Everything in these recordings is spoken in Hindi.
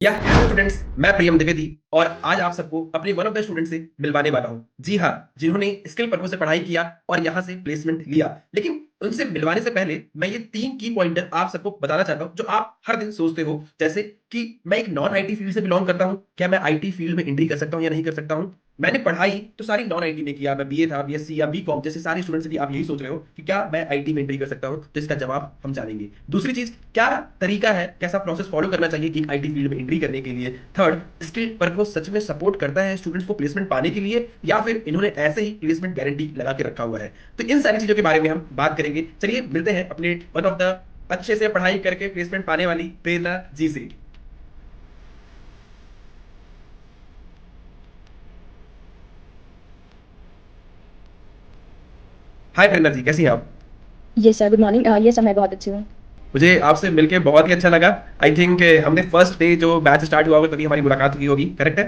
या हेलो स्टूडेंट्स, मैं प्रियम द्विवेदी और आज आप सबको अपने वन ऑफ द स्टूडेंट से मिलवाने वाला हूं। जी हाँ, जिन्होंने स्किल पर्पस से पढ़ाई किया और यहां से प्लेसमेंट लिया। लेकिन उनसे मिलवाने से पहले मैं ये 3 की पॉइंटर आप सबको बताना चाहता हूं जो आप हर दिन सोचते हो। जैसे कि मैं एक नॉन आईटी फील्ड से बिलॉन्ग करता हूं, क्या मैं आईटी फील्ड में एंट्री कर सकता हूं या नहीं कर सकता हूं। मैंने पढ़ाई तो सारी नॉन आईटी में किया, मैं बीए था, बीएससी या बीकॉम जैसे सारे स्टूडेंट्स भी आप यही सोच रहे हो कि क्या मैं आईटी में एंट्री कर सकता हूं, तो इसका जवाब हम जानेंगे। दूसरी चीज, क्या तरीका है, कैसा प्रोसेस फॉलो करना चाहिए कि आईटी फील्ड में एंट्री करने के लिए। थर्ड, स्किल पर वो सच में सपोर्ट करता है स्टूडेंट्स को प्लेसमेंट पाने के लिए या फिर इन्होंने ऐसे ही प्लेसमेंट गारंटी लगा के रखा हुआ है। तो इन सारी चीजों के बारे में हम बात करेंगे। चलिए मिलते हैं अपने वन ऑफ द अच्छे से पढ़ाई करके प्लेसमेंट पाने वाली प्रेरणा जी से। हाय प्रेरणा जी, कैसी हैं आप? Yes sir, good morning. Yes sir, मैं बहुत अच्छी हूँ। मुझे आपसे मिलके बहुत ही अच्छा लगा। आई थिंक हमने फर्स्ट डे जो बैच स्टार्ट हुआ होगा तभी हमारी मुलाकात हुई होगी, करेक्ट है?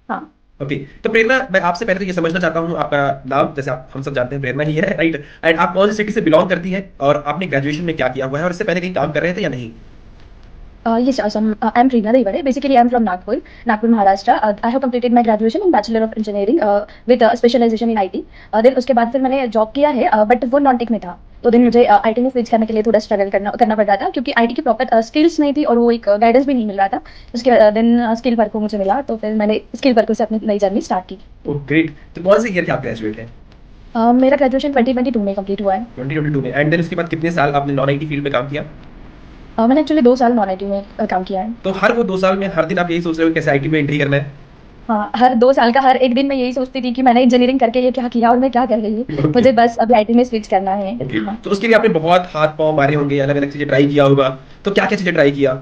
हाँ। ओके। तो प्रेरणा, मैं आपसे पहले तो ये समझना चाहता हूँ आपका नाम, जैसे आप हम सब जानते हैं प्रेरणा ही है, राइट? एंड आप कौन सी सिटी से बिलोंग करती हैं और आपने ग्रेजुएशन में क्या किया हुआ है और इससे पहले कहीं काम कर रहे थे या नहीं? Yes, awesome. I'm Preena Devade. Basically, I'm from Nagpur, Maharashtra. I have completed my graduation in Bachelor of Engineering with specialization in IT. Then उसके बाद फिर मैंने जॉब किया है, बट वो नॉन टेक में था। तो देन मुझे आईटी में स्विच करने के लिए थोड़ा स्ट्रगल करना पड़ रहा था, क्योंकि आईटी की प्रॉपर स्किल्स नहीं थी और वो एक गाइडेंस भी नहीं मिल रहा था। उसके देन स्किल वर्क को मुझे मिला, तो फिर मैंने स्किल वर्क से अपनी नई जर्नी स्टार्ट की। Oh great. तो कौन से ईयर के आप ग्रेजुएट हैं? मेरा ग्रेजुएशन 2022 में कंप्लीट हुआ है। 2022 में। एंड देन उसके बाद कितने साल आपने नॉन आईटी फील्ड में काम किया? मैंने एक्चुअली 2 साल नॉन आईटी में काम किया है। तो हर वो 2 साल में हर दिन आप यही सोच रहे हो कैसे आईटी में एंट्री करना है? हाँ, हर 2 साल का हर एक दिन मैं यही सोचती थी कि मैंने इंजीनियरिंग करके ये क्या किया और मैं क्या कर रही हूँ। ओके। मुझे बस अभी आईटी में स्विच करना है। ओके, हाँ। तो उसके लिए आपने बहुत हाथ पांव मारे होंगे, अलग अलग चीजें ट्राई किया होगा। तो क्या क्या चीजें ट्राई किया?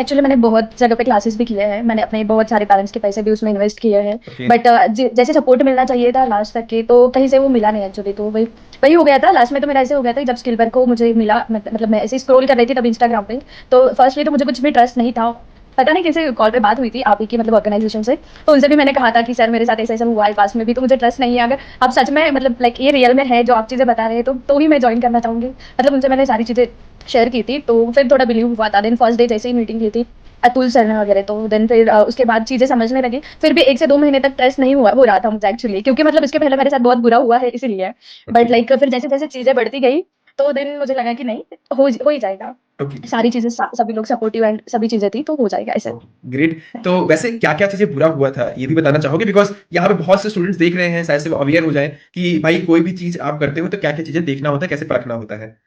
एक्चुअली मैंने बहुत जगह पे क्लासेस भी किए हैं, मैंने अपने बहुत सारे पेरेंट्स के पैसे भी उसमें इन्वेस्ट किए हैं। ओके। बट जैसे सपोर्ट मिलना चाहिए था लास्ट तक के, तो कहीं से वो मिला नहीं एक्चुअली। तो वही वही हो गया था लास्ट में। तो मेरा ऐसे हो गया था कि जब स्किल वर्क को मुझे मिला, मतलब मैं ऐसे स्क्रॉल कर रही थी तब इंस्टाग्राम पे। तो फर्स्टली तो मुझे कुछ भी ट्रस्ट नहीं था। पता नहीं कैसे कॉल पे बात हुई थी आप ही की, मतलब ऑर्गेनाइजेशन से। तो उनसे भी मैंने कहा था कि सर मेरे साथ ऐसा ऐसा हुआ है पास में भी, तो मुझे ट्रस्ट नहीं है। अगर आप सच में मतलब लाइक ये रियल में है जो आप चीजें बता रहे हैं, तो ही मैं ज्वाइन करना चाहूंगी। मतलब उनसे मैंने सारी चीजें शेयर की थी, तो फिर थोड़ा बिलीव हुआ था। देन फर्स्ट डे जैसे ही मीटिंग की थी अतुल सर ने वगैरह, तो देन फिर उसके बाद चीजें समझने लगी। फिर भी 1 से 2 महीने तक टेस्ट नहीं हुआ हो रहा था मुझे एक्चुअली, क्योंकि मतलब इसके पहले मेरे साथ बहुत बुरा हुआ है इसीलिए। ओके। बट लाइक फिर जैसे जैसे चीजें बढ़ती गई, तो देन मुझे लगा कि नहीं, हो ही जाएगा। ओके। सारी चीजें सभी लोग सपोर्टिव एंड सभी चीजें थी, तो हो जाएगा ऐसे। ग्रेट। तो वैसे क्या क्या चीजें बुरा हुआ था ये भी बताना चाहोगे? बिकॉज यहाँ पे बहुत से स्टूडेंट्स देख रहे हैं, शायद से वो अवेयर हो जाए कि भाई कोई भी चीज आप करते हो तो क्या क्या चीजें देखना होता है, कैसे परखना होता है।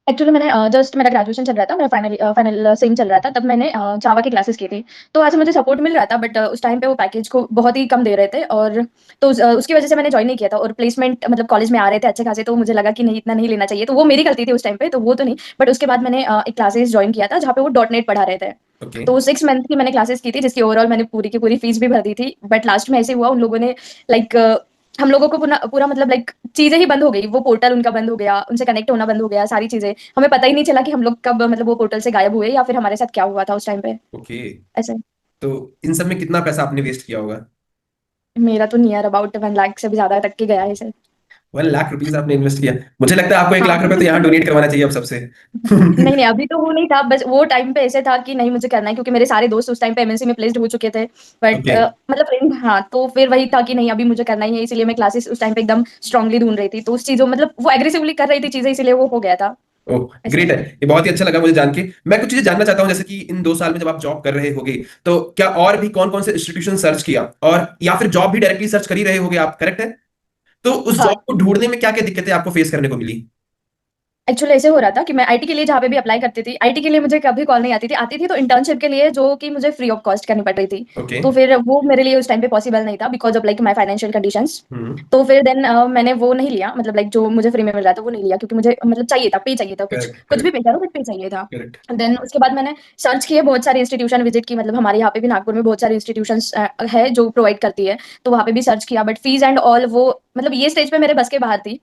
एक्चुअली मैंने जस्ट मेरा ग्रेजुएशन चल रहा था, मेरा फाइनल सेम चल रहा था, तब मैंने जावा की क्लासेस की थी। तो वहाँ से मुझे सपोर्ट मिल रहा था, बट उस टाइम पे वो पैकेज को बहुत ही कम दे रहे थे। और तो उसकी वजह से मैंने ज्वाइन नहीं किया था। और प्लेसमेंट मतलब कॉलेज में आ रहे थे अच्छे खासे, तो मुझे लगा कि नहीं, इतना नहीं लेना चाहिए। तो वो मेरी गलती थी उस टाइम पे, तो वो तो नहीं। बट उसके बाद मैंने एक क्लासेस ज्वाइन किया था जहाँ पे वो .NET पढ़ा रहे थे। ओके। तो 6 मंथ की मैंने क्लासेस की थी, जिसकी ओवरऑल मैंने पूरी की पूरी फीस भी भर दी थी। बट लास्ट में ऐसे हुआ, उन लोगों ने लाइक हम लोगों को पूरा पूरा मतलब लाइक चीजें ही बंद हो गई। वो पोर्टल उनका बंद हो गया, उनसे कनेक्ट होना बंद हो गया, सारी चीजें। हमें पता ही नहीं चला कि हम लोग कब मतलब वो पोर्टल से गायब हुए या फिर हमारे साथ क्या हुआ था उस टाइम पे। ओके। ऐसे। तो इन सब में कितना पैसा आपने वेस्ट किया होगा? मेरा तो नियर अबाउट 1 लाख से भी ज्यादा तक के गया है सर। 1 लाख रुपीज आपने इन्वेस्ट किया? मुझे लगता है आपको एक हाँ। लाख रुपए तो यहाँ डोनेट करवाना चाहिए अब सबसे। नहीं नहीं, अभी तो वो नहीं था। बस वो टाइम पे ऐसे था कि नहीं, मुझे करना है, क्योंकि मेरे सारे दोस्त उस टाइम पे एमएनसी में प्लेस्ड हो चुके थे। But okay. मतलब हाँ, तो फिर वही था कि नहीं, अभी मुझे करना ही है। इसीलिए मैं क्लासेस उस टाइम पे एकदम स्ट्रांगली ढूंढ रही थी। तो उस चीजों मतलब वो एग्रेसिवली कर रही थी चीजें, इसीलिए वो हो गया था ओह ऐसे। ग्रेट है, ये बहुत ही अच्छा लगा मुझे जान के। मैं कुछ चीजें जानना चाहता हूँ, जैसे कि इन 2 साल में जब आप जॉब कर रहे होगे तो क्या और भी कौन कौन से इंस्टीट्यूशन सर्च किया, और या फिर जॉब भी डायरेक्टली सर्च कर ही रहे होगे आप, करेक्ट है? तो उस हाँ, जॉब को ढूंढने में क्या क्या दिक्कतें आपको फेस करने को मिली? एक्चुअली ऐसे हो रहा था कि मैं आईटी के लिए जहाँ पे भी अप्लाई करती थी, आईटी के लिए मुझे कभी कॉल नहीं आती थी तो इंटर्नशिप के लिए, जो कि मुझे फ्री ऑफ कॉस्ट करनी पड़ रही थी। ओके। तो फिर वो मेरे लिए उस टाइम पे पॉसिबल नहीं था, because of like my financial conditions. Hmm. तो फिर देन मैंने वो नहीं लिया, मतलब लाइक जो मुझे फ्री में मिल रहा था वो नहीं लिया, क्योंकि मुझे मतलब चाहिए था, पे चाहिए था, कुछ करेक्ट कुछ भी करेक्ट। पे करो, बट पे चाहिए था। करेक्ट। देन उसके बाद मैंने सर्च किए, बहुत सारे इंस्टीट्यूशन विजिट की, मतलब हमारे यहाँ पे भी नागपुर में बहुत सारे इंस्टीट्यूशन है जो प्रोवाइड करती है। तो वहाँ पे भी सर्च किया, बट फीस एंड ऑल वो मतलब ये स्टेज पे मेरे बस के बाहर थी।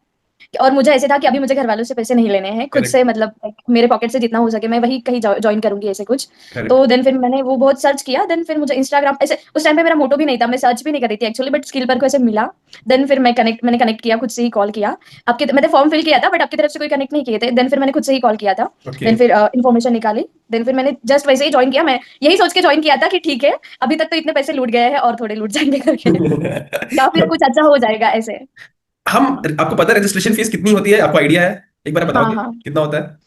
और मुझे ऐसे था कि अभी मुझे घर वालों से पैसे नहीं लेने हैं, खुद करेक्ट, से मतलब मेरे पॉकेट से जितना हो सके मैं वही कहीं ज्वाइन करूंगी ऐसे कुछ। करेक्ट। तो देन फिर मैंने वो बहुत सर्च किया, देन फिर मुझे इंस्टाग्राम ऐसे उस टाइम पे मेरा मोटो भी नहीं था, मैं सर्च भी नहीं कर रही थी एक्चुअली, बट स्किल पर को ऐसे मिला। देन फिर मैंने कनेक्ट किया, खुद से ही कॉल किया। आपके मैंने फॉर्म फिल किया था बट आपकी तरफ से कोई कनेक्ट नहीं किए थे, देन फिर मैंने खुद से ही कॉल किया था। ओके। देन फिर इन्फॉर्मेशन निकाली। देन फिर मैंने जस्ट वैसे ही ज्वाइन किया, मैं यही सोच के ज्वाइन किया था कि ठीक है अभी तक तो इतने पैसे लूट गए हैं और थोड़े लूट जाएंगे करके, या फिर कुछ अच्छा हो जाएगा ऐसे। हम आपको पता है रजिस्ट्रेशन फीस कितनी होती है? आपको आइडिया है? एक बार हाँ बताओगे हाँ, कितना होता है?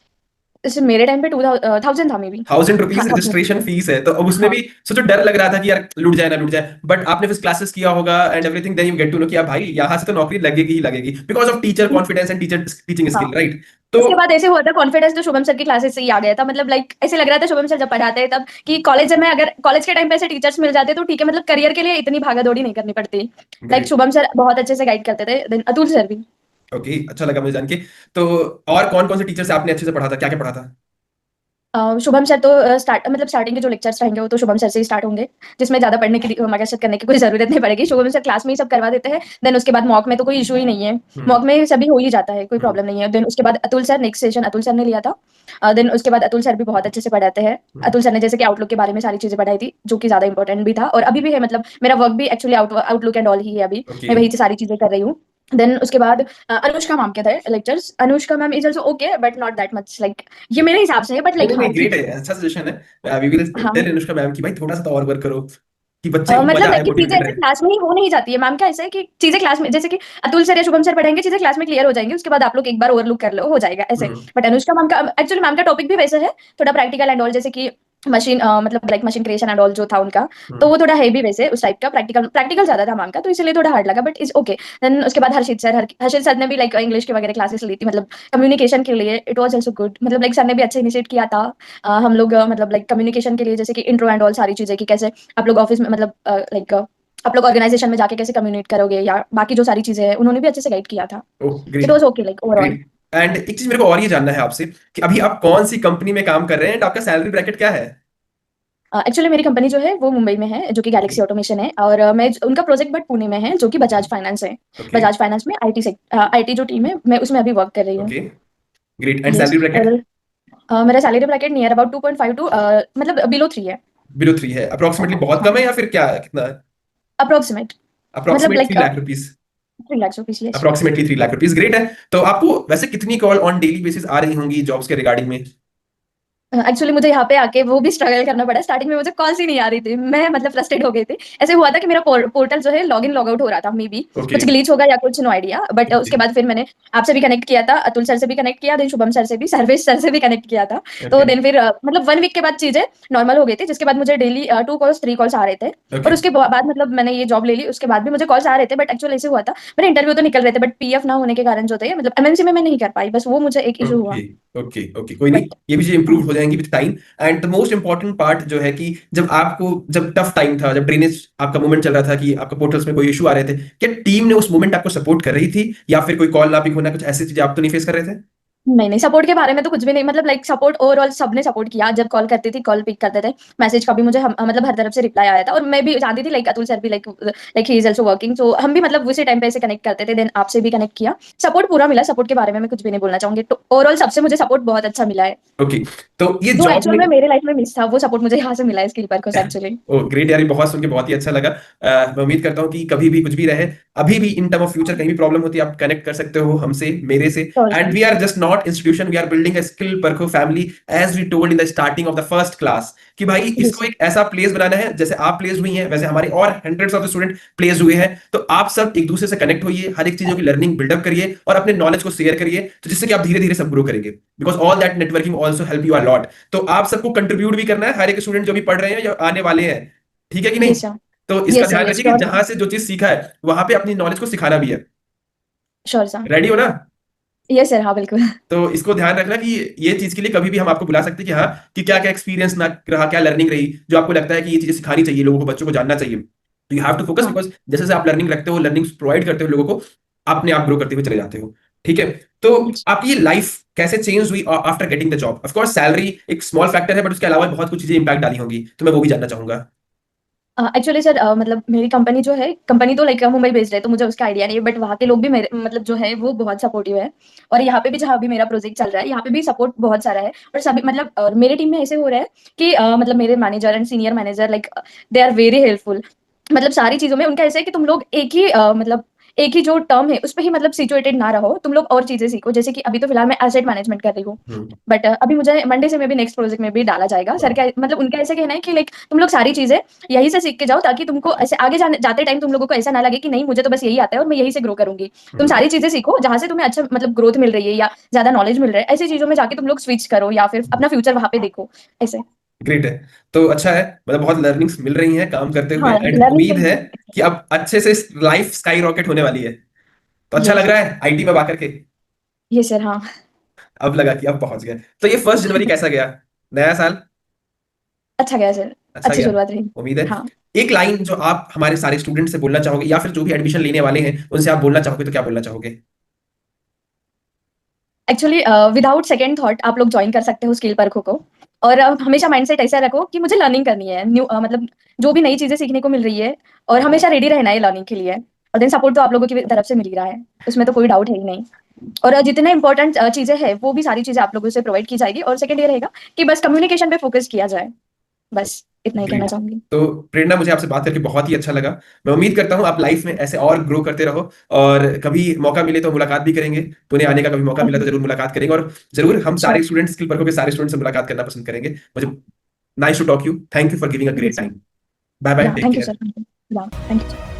जैसे मेरे टाइम पे 2000 था मे बी। 1000 रुपीज हाँ 1000। रजिस्ट्रेशन फीस है, तो अब उसमें हाँ भी सोचो डर लग रहा था कि यार लूट जाए ना लूट जाए, बट आपने फिर क्लासेस किया होगा and everything, then you get to know कि यार भाई यहाँ से तो नौकरी लगेगी ही लगेगी, because of teacher confidence and teacher teaching हाँ। Skill, right? तो उसके बाद ऐसे हुआ था कॉन्फिडेंस तो शुभम सर की क्लासेस से ही आ गया था, मतलब लाइक ऐसे लग रहा था शुभम सर जब पढ़ाते हैं तब कि कॉलेज में अगर कॉलेज के टाइम पे ऐसे टीचर्स मिल जाते तो ठीक है, मतलब करियर के लिए इतनी भागा दौड़ी नहीं करनी पड़ती। Like great. शुभम सर बहुत अच्छे से गाइड करते थे, देन अतुल सर भी। ओके, अच्छा लगा मुझे जान के। तो और कौन कौन से टीचर से आपने अच्छे से पढ़ा था, क्या क्या पढ़ा था? शुभम सर तो स्टार्टिंग के जो लेक्चर्स रहेंगे वो तो शुभम सर से ही स्टार्ट होंगे, जिसमें ज्यादा पढ़ने की मगजत करने की कोई जरूरत नहीं पड़ेगी, शुभम सर क्लास में ही सब करवा देते हैं। देन उसके बाद मॉक में तो कोई इशू ही नहीं है, हम्म। मॉक में सभी हो ही जाता है, कोई हम्म। प्रॉब्लम नहीं है। देन उसके बाद Atul sir, next session Atul sir ने लिया था। देन उसके बाद अतुल सर भी बहुत अच्छे से पढ़ाते हैं। हम्म। अतुल सर ने जैसे कि आउटलुक के बारे में सारी चीजें पढ़ाई थी, जो कि ज्यादा इंपॉर्टेंट भी था और अभी भी है, मतलब मेरा वर्क भी actually outlook and all he है अभी, ओके। मैं वही सारी चीजें कर रही हूँ। देन उसके बाद अनुष्का मैम के थे lectures, Anushka ma'am is also okay but not that much like, ये मेरे हिसाब से है बट नहीं लाइक नहीं हाँ नहीं, ग्रेट ठीक है, है। अच्छा सजेशन है। वी विल हाँ टेल अनुष्का मैम कि भाई थोड़ा सा तो और वर्क करो, कि बच्चे को मतलब मजा है आए, कि चीजें मोटिवेटेड ऐसे रहे। क्लास में ही हो नहीं जाती है मैम का, ऐसा है कि चीजें क्लास में जैसे कि अतुल सर या शुभम सर पढ़ाएंगे, चीजें क्लास में क्लियर हो जाएंगी, उसके बाद आप लोग एक बार ओवरलुक कर लो हो जाएगा ऐसे। हम्म। बट अनुष्का मैम का एक्चुअली मैम का टॉपिक भी वैसे है, थोड़ा प्रैक्टिकल एंड ऑल, जैसे कि मशीन मतलब like machine creation and all जो था उनका, तो हम्म। वो थोड़ा है भी वैसे उस टाइप का, प्रैक्टिकल प्रैक्टिकल ज्यादा था मैम का, तो इसलिए थोड़ा हार्ड लगा बट इज ओके। देन उसके बाद हर्षित सर ने भी लाइक इंग्लिश की वगैरह क्लासेस ली थी, मतलब कम्युनिकेशन के लिए, इट वाज आल्सो गुड, मतलब लाइक सर ने भी अच्छा इनिशिएट किया था। हम लोग मतलब लाइक कम्युनिकेशन के लिए जैसे कि इंट्रो एंड ऑल सारी चीजें कि कैसे आप लोग ऑफिस में मतलब लाइक आप लोग ऑर्गेनाइजेशन में जाके कैसे कम्युनिकेट करोगे या बाकी जो सारी चीजें हैं उन्होंने भी अच्छे से गाइड किया था। Oh it great. Was okay like overall. Great. And एक चीज मेरे को और ये जानना है आपसे कि अभी आप कौन सी कंपनी में काम कर रहे हैं एंड आपका सैलरी ब्रैकेट क्या है? एक्चुअली मेरी कंपनी जो है वो मुंबई में है, जो कि ओके। गैलेक्सी ऑटोमेशन है, और मैं उनका प्रोजेक्ट बट पुणे में है, जो कि बजाज फाइनेंस है। ओके। बजाज फाइनेंस में आईटी से आईटी जो टीम है मैं उसमें अभी वर्क कर रही हूँ। Okay. Great. And yes. Salary bracket? और मेरा salary bracket near about 2.5 to मतलब बिलो 3 है। बिलो 3 है अप्रोक्सीमेटली? बहुत कम हाँ है या फिर क्या है, कितना है? अप्रोक्सीमेट, मतलब approximate like 3 lakh rupees? 3 lakh rupees, yes. Approximately 3 lakh rupees, great है। तो आपको वैसे कितनी कॉल ऑन डेली बेसिस आ रही होंगी जॉब्स के रिगार्डिंग में? एक्चुअली मुझे यहाँ पे आके वो भी स्ट्रगल करना पड़ा, स्टार्टिंग में मुझे कॉल्स ही नहीं आ रही थी, मैं मतलब फ्रस्ट्रेट हो गई थी। ऐसे हुआ था कि मेरा पोर्टल जो है लॉग इन लॉग आउट हो रहा था, मे बी ओके। कुछ ग्लिच होगा या कुछ, नो आइडिया। बट उसके बाद फिर मैंने आपसे भी कनेक्ट किया था, अतुल सर से भी कनेक्ट किया, देन शुभम सर से भी, सर्वेश सर से भी कनेक्ट किया था। तो ओके। देन फिर मतलब 1 वीक के बाद चीजें नॉर्मल हो गई थी, जिसके बाद मुझे डेली 2 कॉल्स 3 कॉल्स आ रहे थे। ओके। और उसके बाद मतलब मैंने ये जॉब ले ली, उसके बाद भी मुझे कॉल्स आ रहे थे, बट एक्चुअली ऐसे हुआ था मेरे इंटरव्यू तो निकल रहे थे, बट पीएफ ना होने के कारण जो थे मतलब एमएनसी में मैं नहीं कर पाई, बस वो मुझे एक इशू हुआ। ओके। ओके। ओके, कोई नहीं, बट ये भी चीजें इंप्रूव हो जाएंगी with time. And the most important part जो है कि जब टफ टाइम था, जब ड्रेनेज आपका मूवमेंट चल रहा था कि आपका पोर्टल्स में कोई इशू आ रहे थे, क्या टीम ने उस मोमेंट आपको सपोर्ट कर रही थी, या फिर कोई कॉल ना पिक होना, कुछ ऐसी चीजें आप तो नहीं फेस कर रहे थे? नहीं नहीं, सपोर्ट के बारे में तो कुछ भी नहीं, मतलब लाइक सपोर्ट ओवरऑल सबने सपोर्ट किया, जब कॉल करती थी कॉल पिक करते थे, मैसेज का भी मुझे मतलब हर तरफ से रिप्लाई आया था, और मैं भी जानती थी लाइक अतुल सर भी like like he is also working, तो हम भी मतलब उसी टाइम पे ऐसे कनेक्ट करते थे। देन आपसे भी कनेक्ट किया, सपोर्ट पूरा मिला, सपोर्ट के बारे में मैं कुछ भी नहीं बोलना चाहूंगी, तो ओवरऑल सबसे मुझे सपोर्ट बहुत अच्छा मिला है। ओके। तो ये जो जॉब एक्चुअल में में मेरे लाइफ में मिस था वो सपोर्ट मुझे यहाँ से मिला है, स्किल पर को एक्चुअली। ओ ग्रेट यार, ये बहुत सुन के बहुत ही अच्छा लगा। मैं उम्मीद करता हूँ कि कभी भी कुछ भी रहे, अभी भी इन टर्म ऑफ फ्यूचर कहीं भी प्रॉब्लम होती है, आप कनेक्ट कर सकते हो हमसे, मेरे से। And we are just not institution, we are building a skill परखो family, as we told in the starting of the first class, कि भाई इसको एक ऐसा प्लेस बनाना है, जैसे आप प्लेस हुई हैं वैसे हमारे और हंड्रेड्स ऑफ स्टूडेंट प्लेस हुए हैं। तो आप सब एक दूसरे से कनेक्ट होइए, हर एक चीजों की लर्निंग बिल्डअप करिए और अपने नॉलेज को शेयर करिए, तो जिससे कि आप धीरे धीरे सब ग्रो करेंगे, because all that networking also help you a lot. तो आप सबको कंट्रीब्यूट भी करना है, हर एक स्टूडेंट जो भी पढ़ रहे हैं या आने वाले हैं, ठीक है कि नहीं? Yes sir. तो इसका यस सर, ध्यान यस रखिए कि श्योर जहां से जो चीज सीखा है वहां पे अपनी नॉलेज को सिखाना भी है। Sure sir. रेडी हो ना? यस सर, हाँ बिल्कुल। तो इसको ध्यान रखना कि ये चीज के लिए कभी भी हम आपको बुला सकते हैं कि हाँ, कि क्या क्या एक्सपीरियंस ना रहा, क्या लर्निंग रही, जो आपको लगता है कि ये चीजें सिखानी चाहिए लोगों को, बच्चों को जानना चाहिए। तो यू हैव टू फोकस, हाँ बिकॉज जैसे जैसे आप लर्निंग रखते हो, लर्निंग प्रोवाइड करते हो लोगों को, अपने आप ग्रो करते हुए चले जाते हो। ठीक है? तो आपकी ये लाइफ कैसे चेंज हुई after getting the job? Of course salary एक स्मॉल फैक्टर है, बट उसके अलावा बहुत कुछ चीजें इंपैक्ट डाली होंगी, तो मैं वो भी जानना चाहूंगा। एक्चुअली सर मतलब मेरी कंपनी जो है, कंपनी तो लाइक मुंबई बेस्ड है, तो मुझे उसका आइडिया नहीं है, बट वहाँ के लोग भी मेरे मतलब जो है वो बहुत सपोर्टिव है। और यहाँ पे भी जहाँ भी मेरा प्रोजेक्ट चल रहा है, यहाँ पे भी सपोर्ट बहुत सारा है। और सभी मतलब मेरे टीम में ऐसे हो रहा है कि मतलब मेरे manager and senior manager like they are very helpful. मतलब सारी चीजों में उनका ऐसा है कि तुम लोग एक ही मतलब एक ही जो टर्म है उस पे ही मतलब सिचुएटेड ना रहो, तुम लोग और चीजें सीखो। जैसे कि अभी तो फिलहाल मैं एसेट मैनेजमेंट कर रही हूँ, बट अभी मुझे मंडे से मैं भी नेक्स्ट प्रोजेक्ट में भी डाला जाएगा। सर का मतलब उनका ऐसा कहना है कि लाइक तुम लोग सारी चीजें यहीं से सीख के जाओ, ताकि तुमको ऐसे आगे जाने जाते टाइम तुम लोगों को ऐसा ना लगे कि नहीं मुझे तो बस यही आता है और मैं यहीं से ग्रो करूंगी। तुम सारी चीजें सीखो जहां से तुम्हें अच्छा मतलब ग्रोथ मिल रही है या ज्यादा नॉलेज मिल रहा है, ऐसी चीजों में जाके तुम लोग स्विच करो या फिर अपना फ्यूचर वहां पे देखो ऐसे। ग्रेट है। तो अच्छा है, मतलब बहुत लर्निंग्स मिल रही हैं काम करते हुए, हाँ, एंड उम्मीद है लर्निंग। कि अब अच्छे से लाइफ स्काई रॉकेट होने वाली है। तो अच्छा यस लग रहा है आईटी में आकर के। ये सर, हाँ। अब लगा कि अब पहुंच गए। तो ये 1 जनवरी कैसा गया, नया साल? अच्छा गया सर, अच्छा अच्छी गया, शुरुआत रही। उम्मीद है। हाँ, एक लाइन जो आप हमारे सारे स्टूडेंट से बोलना चाहोगे, या फिर जो भी एडमिशन लेने वाले हैं उनसे आप बोलना चाहोगे, तो क्या बोलना चाहोगे? एक्चुअली विदाउट सेकंड थॉट आप लोग ज्वाइन कर सकते हो स्किल परखो को। और हमेशा माइंडसेट ऐसा रखो कि मुझे लर्निंग करनी है, न्यू मतलब जो भी नई चीजें सीखने को मिल रही है, और हमेशा रेडी रहना है लर्निंग के लिए। और देन सपोर्ट तो आप लोगों की तरफ से मिल ही रहा है, उसमें तो कोई डाउट है ही नहीं। और जितने इंपॉर्टेंट चीजें हैं वो भी सारी चीजें आप लोगों से प्रोवाइड की जाएगी। और सेकंड ये रहेगा कि बस कम्युनिकेशन पे फोकस किया जाए। बस इतना ही कहना ग्रेट। चाहूंगी। तो प्रेरणा, मुझे आपसे बात करके बहुत ही अच्छा लगा। मैं उम्मीद करता हूँ आप लाइफ में ऐसे और ग्रो करते रहो, और कभी मौका मिले तो मुलाकात भी करेंगे। पुणे आने का कभी मौका मिला तो जरूर मुलाकात करेंगे, और जरूर हम श्योर। सारे स्टूडेंट्स, स्किल परखो के सारे स्टूडेंट्स से मुलाकात करना पसंद करेंगे। मुझे nice to talk you. Thank you for giving a great yes sir. Time. Bye bye, या take thank you care. Sir, thank you. Thank you.